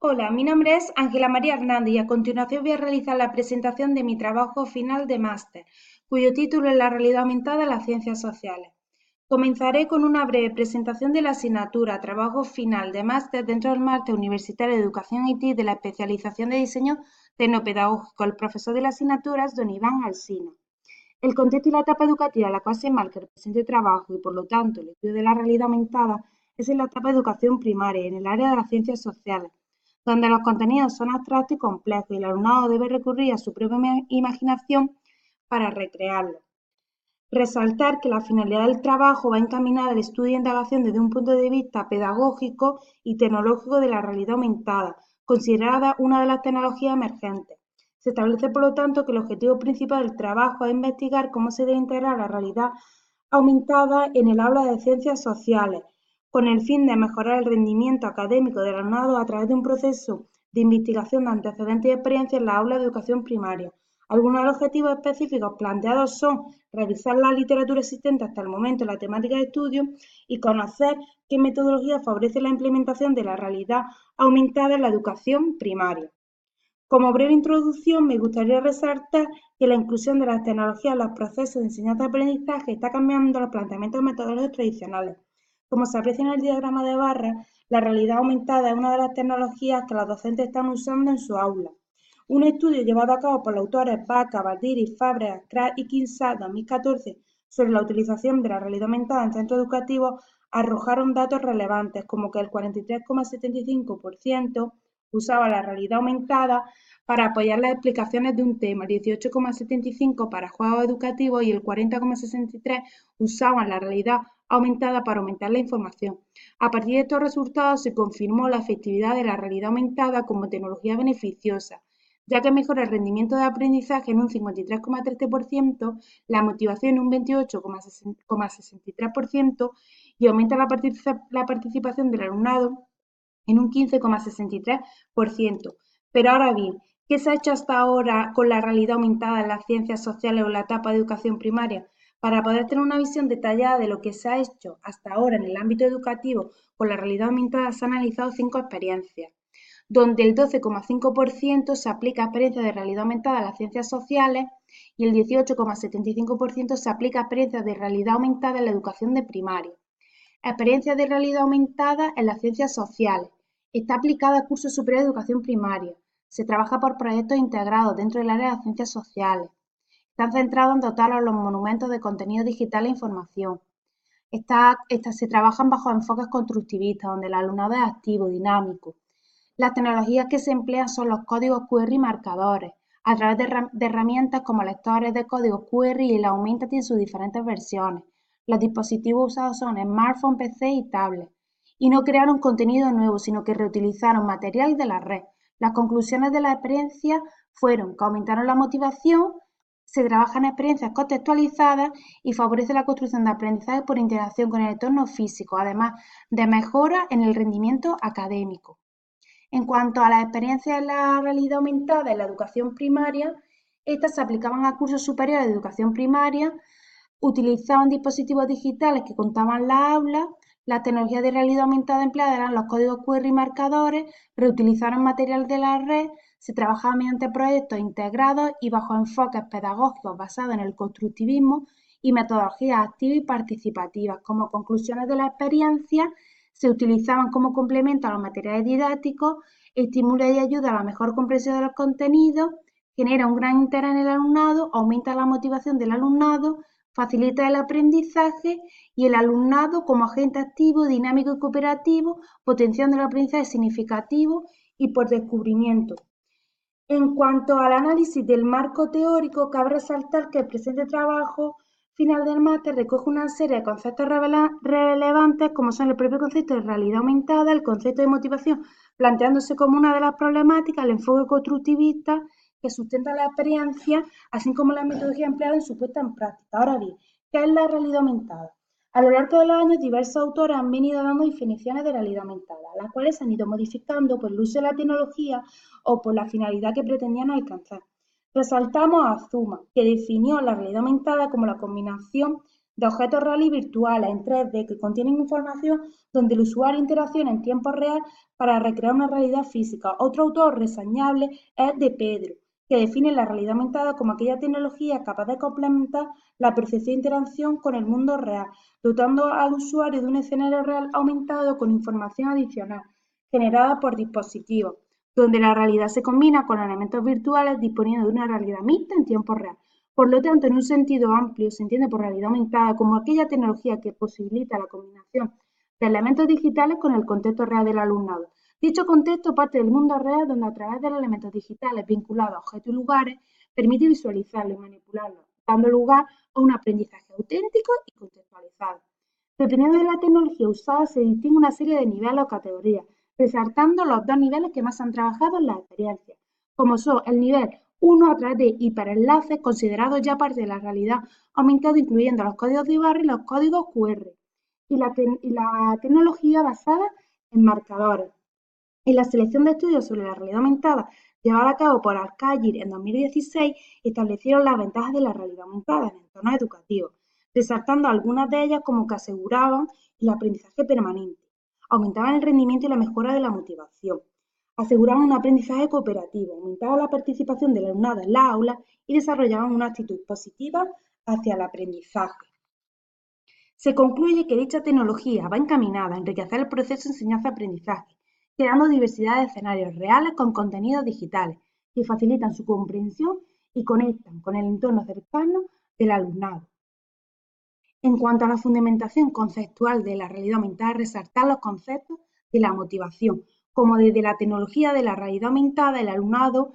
Hola, mi nombre es Ángela María Hernández y a continuación voy a realizar la presentación de mi trabajo final de máster, cuyo título es La realidad aumentada en las ciencias sociales. Comenzaré con una breve presentación de la asignatura Trabajo final de máster dentro del máster universitario de Educación IT de la especialización de diseño tecnopedagógico. El profesor de la asignatura es don Iván Alsina. El contexto y la etapa educativa en la cual se enmarca el presente trabajo y, por lo tanto, el estudio de la realidad aumentada es en la etapa de educación primaria, en el área de las ciencias sociales, donde los contenidos son abstractos y complejos y el alumnado debe recurrir a su propia imaginación para recrearlos. Resaltar que la finalidad del trabajo va encaminada al estudio e indagación desde un punto de vista pedagógico y tecnológico de la realidad aumentada, considerada una de las tecnologías emergentes. Se establece, por lo tanto, que el objetivo principal del trabajo es investigar cómo se debe integrar la realidad aumentada en el aula de ciencias sociales, con el fin de mejorar el rendimiento académico del alumnado a través de un proceso de investigación de antecedentes y experiencias en la aula de educación primaria. Algunos de los objetivos específicos planteados son revisar la literatura existente hasta el momento en la temática de estudio y conocer qué metodología favorece la implementación de la realidad aumentada en la educación primaria. Como breve introducción, me gustaría resaltar que la inclusión de las tecnologías en los procesos de enseñanza-aprendizaje está cambiando los planteamientos metodológicos tradicionales. Como se aprecia en el diagrama de barra, la realidad aumentada es una de las tecnologías que los docentes están usando en su aula. Un estudio llevado a cabo por los autores Baca, Baldiri, Fábregas, Kras y Quinzá 2014 sobre la utilización de la realidad aumentada en centros educativos arrojaron datos relevantes, como que el 43,75% usaba la realidad aumentada para apoyar las explicaciones de un tema, el 18,75% para juegos educativos y el 40,63% usaban la realidad aumentada para aumentar la información. A partir de estos resultados se confirmó la efectividad de la realidad aumentada como tecnología beneficiosa, ya que mejora el rendimiento de aprendizaje en un 53,13%, la motivación en un 28,63% y aumenta la participación del alumnado en un 15,63%. Pero ahora bien, ¿qué se ha hecho hasta ahora con la realidad aumentada en las ciencias sociales o la etapa de educación primaria? Para poder tener una visión detallada de lo que se ha hecho hasta ahora en el ámbito educativo con la realidad aumentada, se han analizado 5 experiencias, donde el 12,5% se aplica a experiencias de realidad aumentada en las ciencias sociales y el 18,75% se aplica a experiencias de realidad aumentada en la educación de primaria. Experiencias de realidad aumentada en las ciencias sociales. Está aplicada a cursos superiores de educación primaria. Se trabaja por proyectos integrados dentro del área de las ciencias sociales. Están centrados en dotar a los monumentos de contenido digital e información. Se trabajan bajo enfoques constructivistas, donde el alumnado es activo, dinámico. Las tecnologías que se emplean son los códigos QR y marcadores, a través de herramientas como lectores de códigos QR y el Augmented en sus diferentes versiones. Los dispositivos usados son smartphones, PC y tablets. Y no crearon contenido nuevo, sino que reutilizaron material de la red. Las conclusiones de la experiencia fueron que aumentaron la motivación, se trabaja en experiencias contextualizadas y favorece la construcción de aprendizaje por interacción con el entorno físico, además de mejora en el rendimiento académico. En cuanto a las experiencias en la realidad aumentada en la educación primaria, estas se aplicaban a cursos superiores de educación primaria, utilizaban dispositivos digitales que contaban las aulas, las tecnologías de realidad aumentada empleadas eran los códigos QR y marcadores, reutilizaron material de la red, se trabajaba mediante proyectos integrados y bajo enfoques pedagógicos basados en el constructivismo y metodologías activas y participativas. Como conclusiones de la experiencia, se utilizaban como complemento a los materiales didácticos, estimula y ayuda a la mejor comprensión de los contenidos, genera un gran interés en el alumnado, aumenta la motivación del alumnado, facilita el aprendizaje y el alumnado como agente activo, dinámico y cooperativo, potenciando el aprendizaje significativo y por descubrimiento. En cuanto al análisis del marco teórico, cabe resaltar que el presente trabajo final del máster recoge una serie de conceptos relevantes como son el propio concepto de realidad aumentada, el concepto de motivación, planteándose como una de las problemáticas, el enfoque constructivista que sustenta la experiencia, así como la metodología empleada en su puesta en práctica. Ahora bien, ¿qué es la realidad aumentada? A lo largo de los años, diversos autores han venido dando definiciones de realidad aumentada, las cuales se han ido modificando por el uso de la tecnología o por la finalidad que pretendían alcanzar. Resaltamos a Zuma, que definió la realidad aumentada como la combinación de objetos reales y virtuales en 3D que contienen información donde el usuario interacciona en tiempo real para recrear una realidad física. Otro autor reseñable es de Pedro, que define la realidad aumentada como aquella tecnología capaz de complementar la percepción e interacción con el mundo real, dotando al usuario de un escenario real aumentado con información adicional generada por dispositivos, donde la realidad se combina con elementos virtuales disponiendo de una realidad mixta en tiempo real. Por lo tanto, en un sentido amplio, se entiende por realidad aumentada como aquella tecnología que posibilita la combinación de elementos digitales con el contexto real del alumnado. Dicho contexto parte del mundo real donde a través de los elementos digitales vinculados a objetos y lugares permite visualizarlos y manipularlos, dando lugar a un aprendizaje auténtico y contextualizado. Dependiendo de la tecnología usada se distingue una serie de niveles o categorías, resaltando los dos niveles que más han trabajado en la experiencia, como son el nivel 1 a través de hiperenlaces considerados ya parte de la realidad aumentada, incluyendo los códigos de barra y los códigos QR, y la tecnología basada en marcadores. En la selección de estudios sobre la realidad aumentada llevada a cabo por Al-Khayr en 2016, establecieron las ventajas de la realidad aumentada en entornos educativos, resaltando algunas de ellas como que aseguraban el aprendizaje permanente, aumentaban el rendimiento y la mejora de la motivación, aseguraban un aprendizaje cooperativo, aumentaban la participación del alumnado en la aula y desarrollaban una actitud positiva hacia el aprendizaje. Se concluye que dicha tecnología va encaminada a enriquecer el proceso de enseñanza-aprendizaje, creando diversidad de escenarios reales con contenidos digitales que facilitan su comprensión y conectan con el entorno cercano del alumnado. En cuanto a la fundamentación conceptual de la realidad aumentada, resaltar los conceptos de la motivación, como desde la tecnología de la realidad aumentada, el alumnado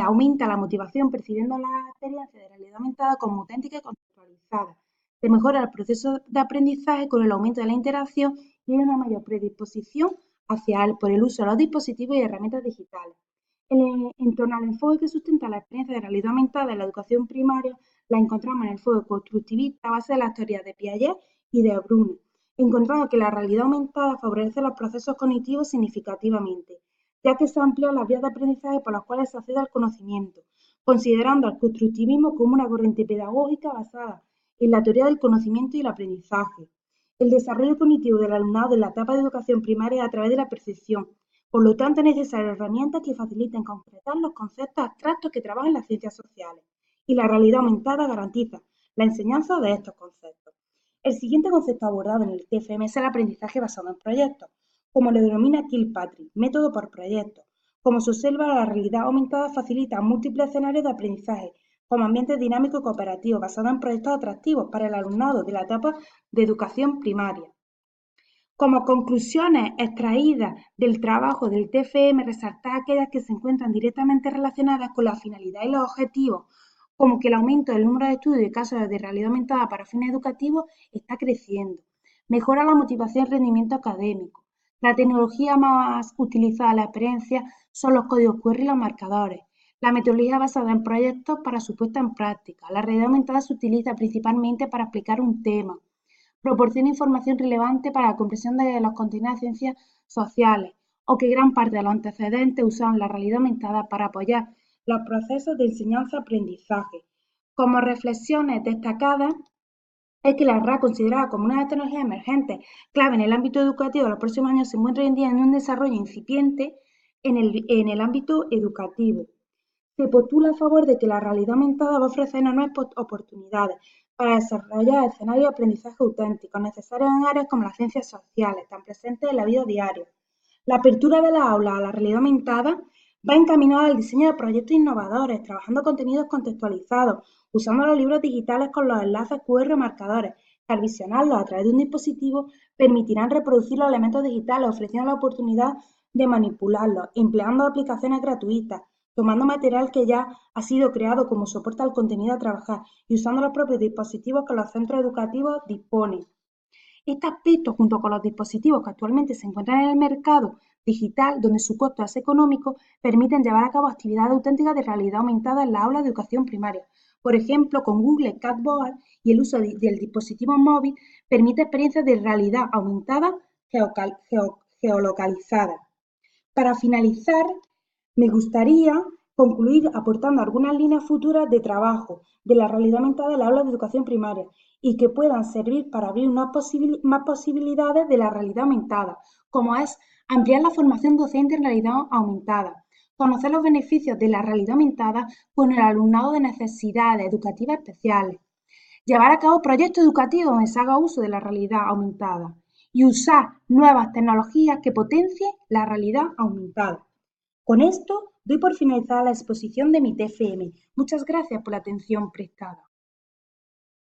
aumenta la motivación percibiendo la experiencia de realidad aumentada como auténtica y contextualizada. Se mejora el proceso de aprendizaje con el aumento de la interacción y hay una mayor predisposición hacia él por el uso de los dispositivos y herramientas digitales. En torno al enfoque que sustenta la experiencia de realidad aumentada en la educación primaria, la encontramos en el enfoque constructivista a base de las teorías de Piaget y de Brunner, encontrando que la realidad aumentada favorece los procesos cognitivos significativamente, ya que se amplían las vías de aprendizaje por las cuales se accede al conocimiento, considerando al constructivismo como una corriente pedagógica basada en la teoría del conocimiento y el aprendizaje. El desarrollo cognitivo del alumnado en la etapa de educación primaria a través de la percepción. Por lo tanto, es necesaria herramientas que faciliten concretar los conceptos abstractos que trabajan las ciencias sociales, y la realidad aumentada garantiza la enseñanza de estos conceptos. El siguiente concepto abordado en el TFM es el aprendizaje basado en proyectos, como lo denomina Kilpatrick, método por proyectos. Como se observa, la realidad aumentada facilita múltiples escenarios de aprendizaje, como ambientes dinámicos y cooperativos, basados en proyectos atractivos para el alumnado de la etapa de educación primaria. Como conclusiones extraídas del trabajo del TFM, resaltar aquellas que se encuentran directamente relacionadas con la finalidad y los objetivos, como que el aumento del número de estudios y casos de realidad aumentada para fines educativos está creciendo. Mejora la motivación y el rendimiento académico. La tecnología más utilizada en la experiencia son los códigos QR y los marcadores. La metodología basada en proyectos para su puesta en práctica. La realidad aumentada se utiliza principalmente para explicar un tema. Proporciona información relevante para la comprensión de los contenidos de ciencias sociales, o que gran parte de los antecedentes usaban la realidad aumentada para apoyar los procesos de enseñanza-aprendizaje. Como reflexiones destacadas, es que la RA, considerada como una de las tecnologías emergentes clave en el ámbito educativo de los próximos años, se encuentra hoy en día en un desarrollo incipiente en el ámbito educativo. Se postula a favor de que la realidad aumentada va a ofrecer nuevas oportunidades para desarrollar escenarios de aprendizaje auténticos necesarios en áreas como las ciencias sociales, tan presentes en la vida diaria. La apertura de las aulas a la realidad aumentada va encaminada al diseño de proyectos innovadores, trabajando contenidos contextualizados, usando los libros digitales con los enlaces QR o marcadores, que al visionarlos a través de un dispositivo permitirán reproducir los elementos digitales, ofreciendo la oportunidad de manipularlos, empleando aplicaciones gratuitas, tomando material que ya ha sido creado como soporte al contenido a trabajar y usando los propios dispositivos que los centros educativos disponen. Este aspecto, junto con los dispositivos que actualmente se encuentran en el mercado digital, donde su costo es económico, permiten llevar a cabo actividades auténticas de realidad aumentada en la aula de educación primaria. Por ejemplo, con Google Cardboard y el uso del dispositivo móvil permite experiencias de realidad aumentada geolocalizada. Para finalizar, me gustaría concluir aportando algunas líneas futuras de trabajo de la realidad aumentada en las aulas de educación primaria y que puedan servir para abrir más posibilidades de la realidad aumentada, como es ampliar la formación docente en realidad aumentada, conocer los beneficios de la realidad aumentada con el alumnado de necesidades educativas especiales, llevar a cabo proyectos educativos donde se haga uso de la realidad aumentada y usar nuevas tecnologías que potencien la realidad aumentada. Con esto doy por finalizada la exposición de mi TFM. Muchas gracias por la atención prestada.